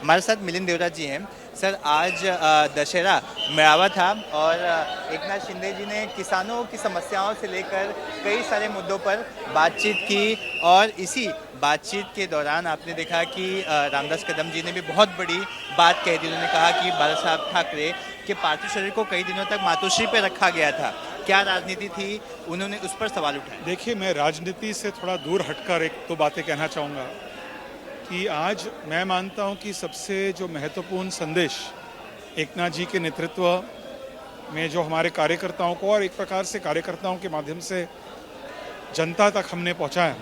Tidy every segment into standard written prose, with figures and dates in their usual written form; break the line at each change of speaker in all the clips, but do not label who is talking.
हमारे साथ मिलिंद देवरा जी हैं। सर, आज दशहरा मेळावा था और एकनाथ शिंदे जी ने किसानों की समस्याओं से लेकर कई सारे मुद्दों पर बातचीत की और इसी बातचीत के दौरान आपने देखा कि रामदास कदम जी ने भी बहुत बड़ी बात कह दी। उन्होंने कहा कि बाला साहब ठाकरे के पार्थिव शरीर को कई दिनों तक मातोश्री पे रखा गया था, क्या राजनीति थी, उन्होंने उस पर सवाल उठाए।
देखिए, मैं राजनीति से थोड़ा दूर हटकर एक दो बातें कहना चाहूँगा कि आज मैं मानता हूँ कि सबसे जो महत्वपूर्ण संदेश एकनाथ जी के नेतृत्व में जो हमारे कार्यकर्ताओं को और एक प्रकार से कार्यकर्ताओं के माध्यम से जनता तक हमने पहुँचाया,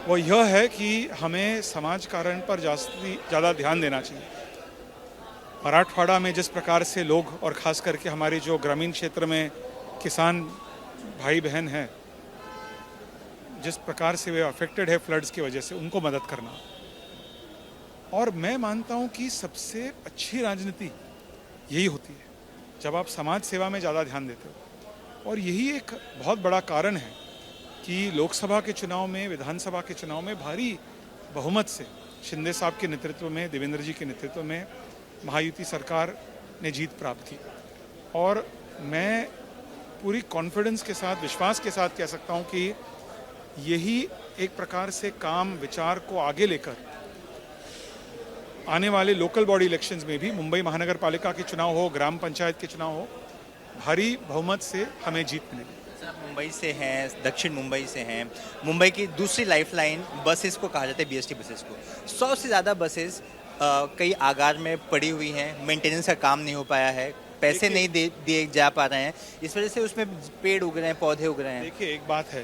वो यह है कि हमें समाज कारण पर ज़्यादा ध्यान देना चाहिए। मराठवाड़ा में जिस प्रकार से लोग और ख़ास करके हमारे जो ग्रामीण क्षेत्र में किसान भाई बहन हैं, जिस प्रकार से वे अफेक्टेड है फ्लड्स की वजह से, उनको मदद करना। और मैं मानता हूं कि सबसे अच्छी राजनीति यही होती है जब आप समाज सेवा में ज़्यादा ध्यान देते हो। और यही एक बहुत बड़ा कारण है कि लोकसभा के चुनाव में, विधानसभा के चुनाव में भारी बहुमत से शिंदे साहब के नेतृत्व में, देवेंद्र जी के नेतृत्व में महायुति सरकार ने जीत प्राप्त की। और मैं पूरी कॉन्फिडेंस के साथ, विश्वास के साथ कह सकता हूँ कि यही एक प्रकार से काम विचार को आगे लेकर आने वाले लोकल बॉडी इलेक्शंस में भी, मुंबई महानगर पालिका के चुनाव हो, ग्राम पंचायत के चुनाव हो, भारी बहुमत से हमें जीत मिलेगी।
सर, आप मुंबई से हैं, दक्षिण मुंबई से हैं। मुंबई की दूसरी लाइफलाइन बसेस को कहा जाता है, बीएसटी बसेस को। 100 से ज़्यादा बसेस कई आगार में पड़ी हुई हैं, मेंटेनेंस का काम नहीं हो पाया है, पैसे नहीं दिए जा पा रहे हैं, इस वजह से उसमें पेड़ उग रहे हैं, पौधे उग रहे हैं।
देखिए, एक बात है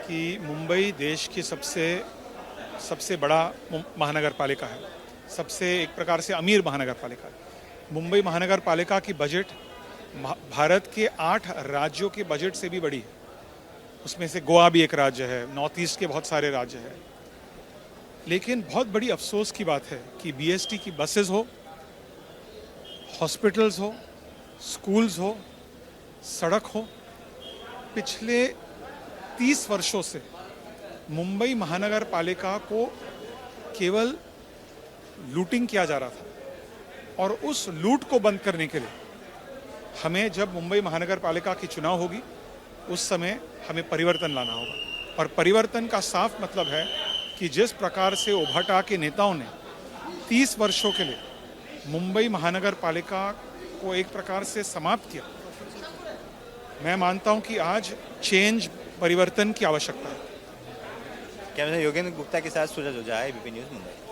कि मुंबई देश की सबसे बड़ा महानगर पालिका है, सबसे एक प्रकार से अमीर महानगर पालिका है। मुंबई महानगर पालिका की बजट भारत के 8 राज्यों के बजट से भी बड़ी है। उसमें से गोवा भी एक राज्य है, नॉर्थ ईस्ट के बहुत सारे राज्य हैं। लेकिन बहुत बड़ी अफसोस की बात है कि बीएसटी की बसेस हो, हॉस्पिटल्स हो, स्कूल्स हो, सड़क हो, पिछले 30 वर्षों से मुंबई महानगर पालिका को केवल लूटिंग किया जा रहा था। और उस लूट को बंद करने के लिए हमें, जब मुंबई महानगर पालिका की चुनाव होगी, उस समय हमें परिवर्तन लाना होगा। और परिवर्तन का साफ मतलब है कि जिस प्रकार से उभटा के नेताओं ने 30 वर्षों के लिए मुंबई महानगर पालिका को एक प्रकार से समाप्त किया, मैं मानता हूं कि आज परिवर्तन की आवश्यकता है।
कैमरा योगेंद्र गुप्ता के साथ सूरज ओझा, एबीपी न्यूज़, मुंबई।